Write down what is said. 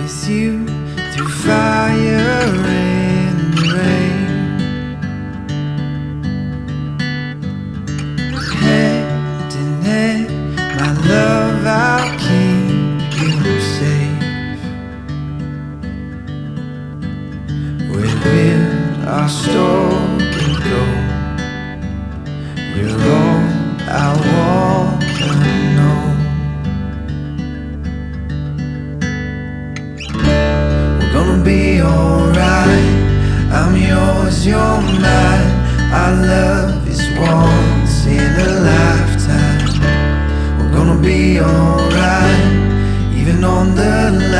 with you through fire and rain. Hand in hand, my love, I'll keep you safe. Where will our story go? You're all I wanna know. We're gonna be alright. I'm yours, you're mine. Our love is once in a lifetime. We're gonna be alright, even on the line.